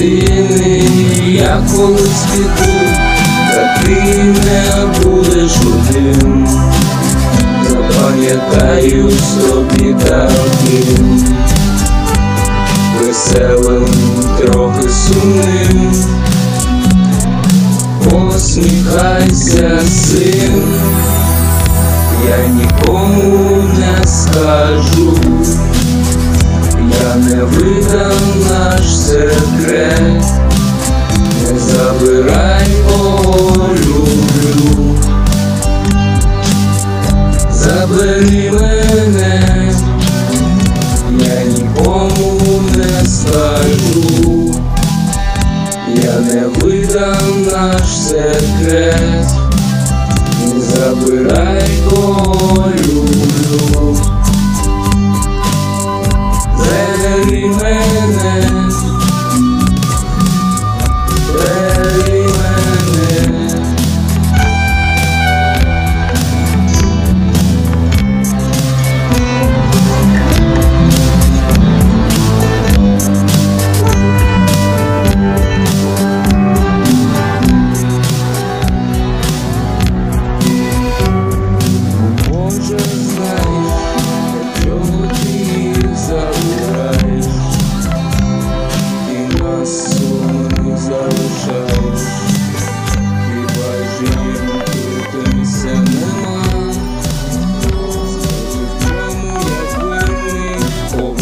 години, я колись піду, та ти не будеш один. Запам'ятаю собі таким веселим, трохи сумним. Посміхайся, син, я нікому не скажу, я не видам наш секрет, не забирай, кого люблю. Забери мене, я нікому не скажу, я не видам наш секрет, не забирай, кого люблю. Забери мене, забери мене.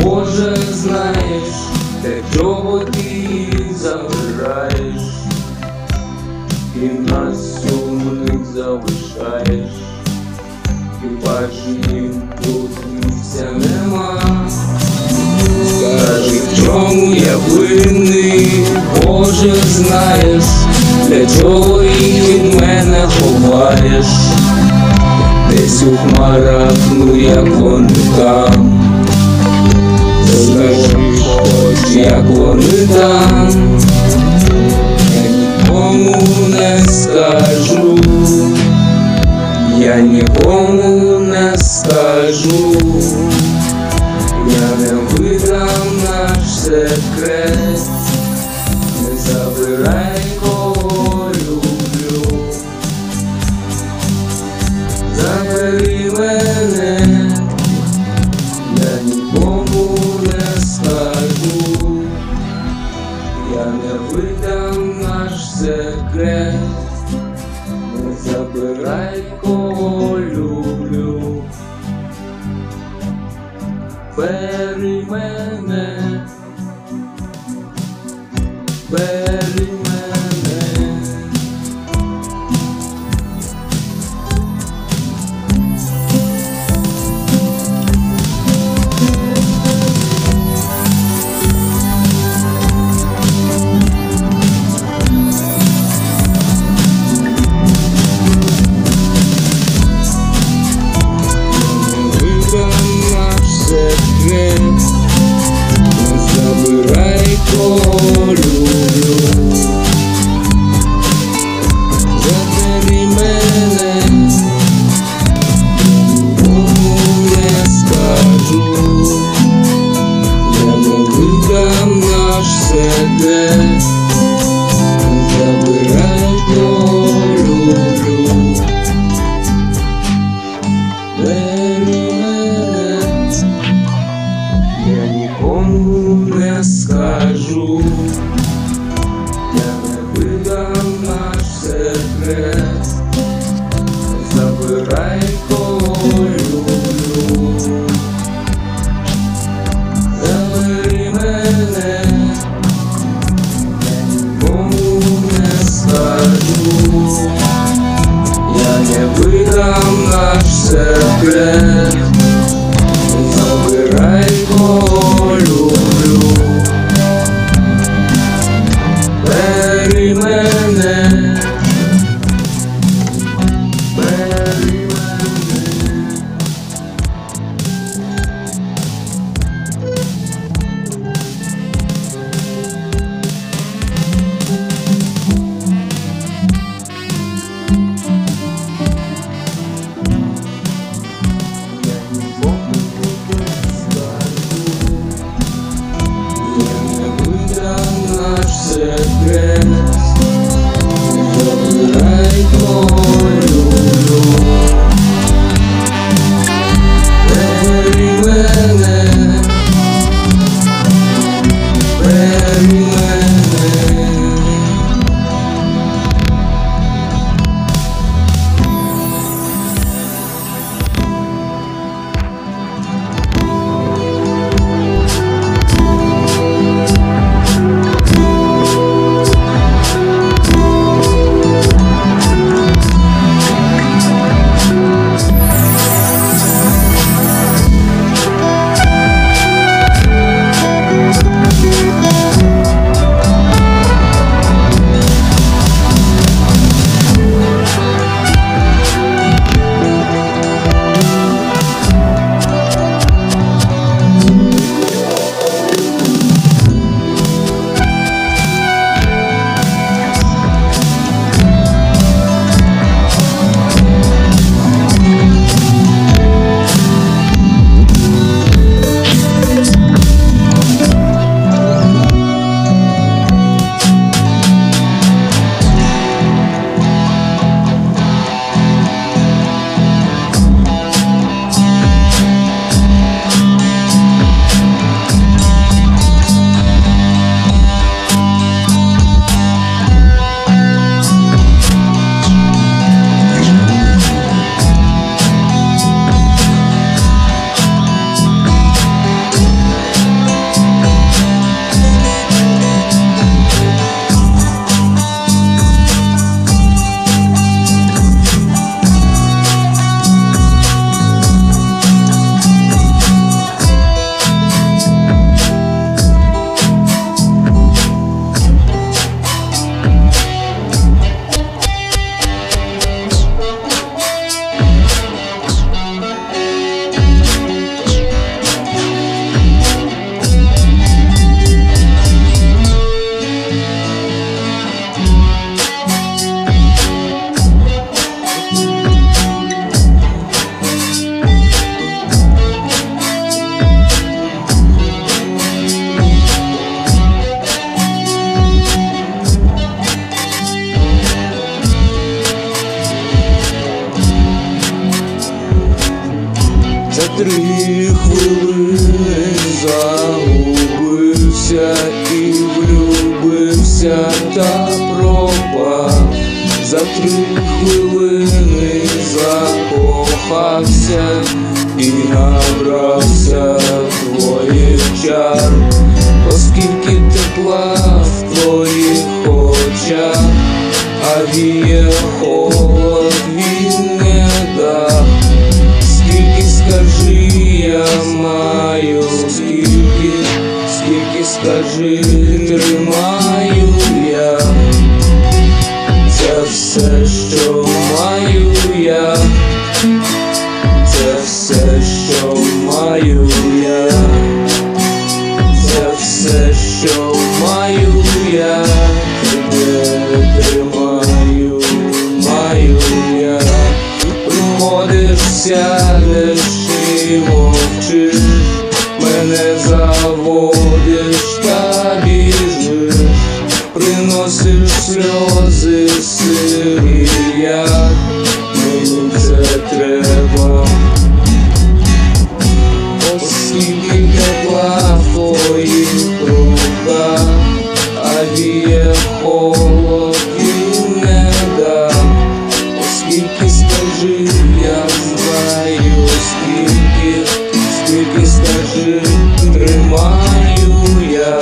Боже, знаєш, для чого ти їх забираєш, і нас сумних залишаєш, хіба ж їм тут місця нема? Скажи, в чому я винний, Боже, знаєш, для чого їх від мене ховаєш? Десь у хмарах, ну як вони там. Скажи, хоч як вони там, я нікому не скажу, я нікому не скажу, я не видам наш секрет, не забирай, кого люблю. Забери мене, я нікому не скажу, я не видам наш секрет, не забирай, кого люблю. Бери мене, бери мене. Не забирай, кого люблю. Забери мене, нікому не скажу, я не видам наш секрет, не забирай, кого люблю. Бери мене, я нікому не скажу, я не видам наш секрет, забирай, кого люблю. Забери мене, я нікому не скажу, я не видам наш секрет, забирай, кого люблю. Бери мене, бери мене. Я загубився і влюбився та пропав. За 3 хвилини закохався і набрався твоїх чар. Оскільки тепла в твоїх очах, а віє холод, він не дав. Скільки, скажи, я маю, скільки, скажи, тримаю я. Це все, що маю я. Це все, що маю я. Це все, що маю я. Тебе тримаю, маю я. Приходиш, сядеш і мовчиш, мене заводиш та біжиш, приносиш сльози сирі, як мені це треба. Оскільки тепла в твоїх руках, а віє холод, він не дам. Оскільки, скажи, я знаю, скільки, скажи, тримаю я.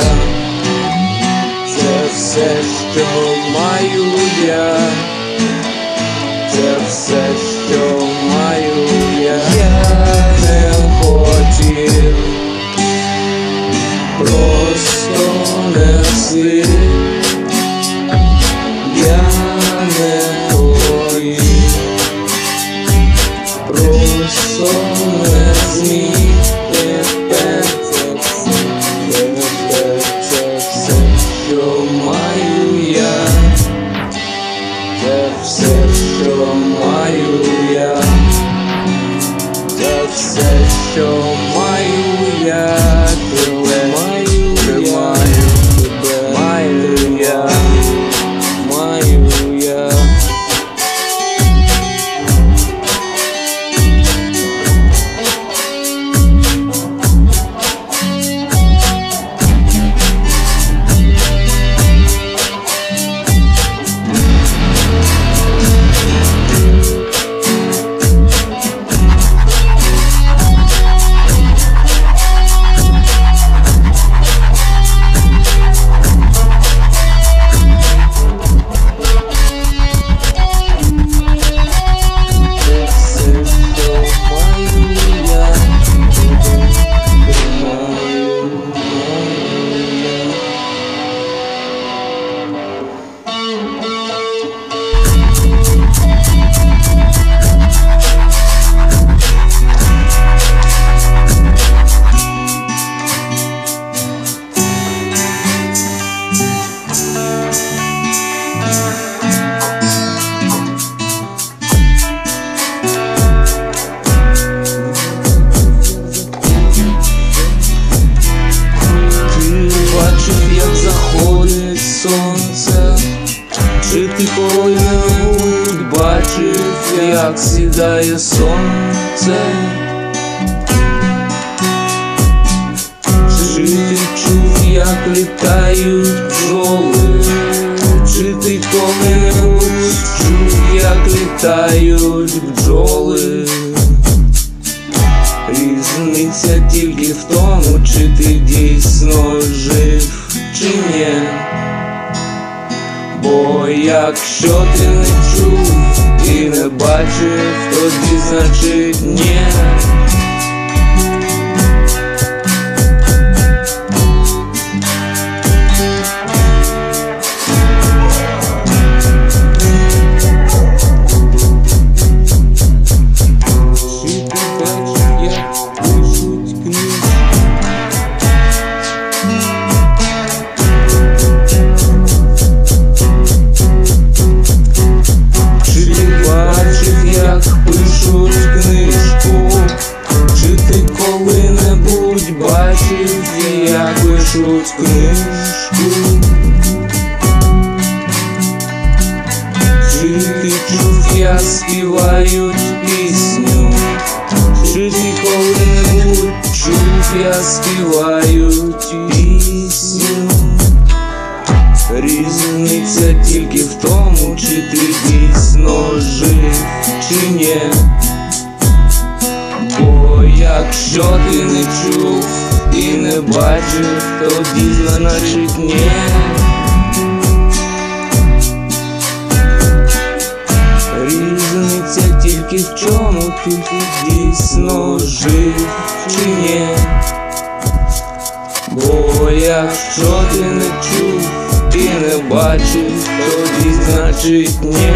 Це все, що маю я. Це все, що маю я. Я не хотів, просто неси. Я не хотів, просто не зміг. Тепер це все, що маю я. Це все, що маю я. Це все, що маю я. Тримаю, тримаю тебе, маю я, маю я. Сонце, чи ти коли-небудь бачив, як сідає сонце? Чи ти чув, як літають бджоли? Чи ти коли-небудь чув, як літають бджоли? Різниця тільки в тому, чи ти дійсно жив, чи ні. Бо якщо ти не чув і не бачив, тоді значить ні. Як пишуть книжку? Чи ти чув, як співають пісню? Чи ти коли-небудь чув, я співаю пісню. Різниця тільки в тому, чи ти дійсно жив, чи ні. Бо якщо ти не чув і не бачив, тоді значить ні. Різниця тільки в чому, ти дійсно жив, чи ні. Бо якщо ти не чув і не бачив, тоді значить ні.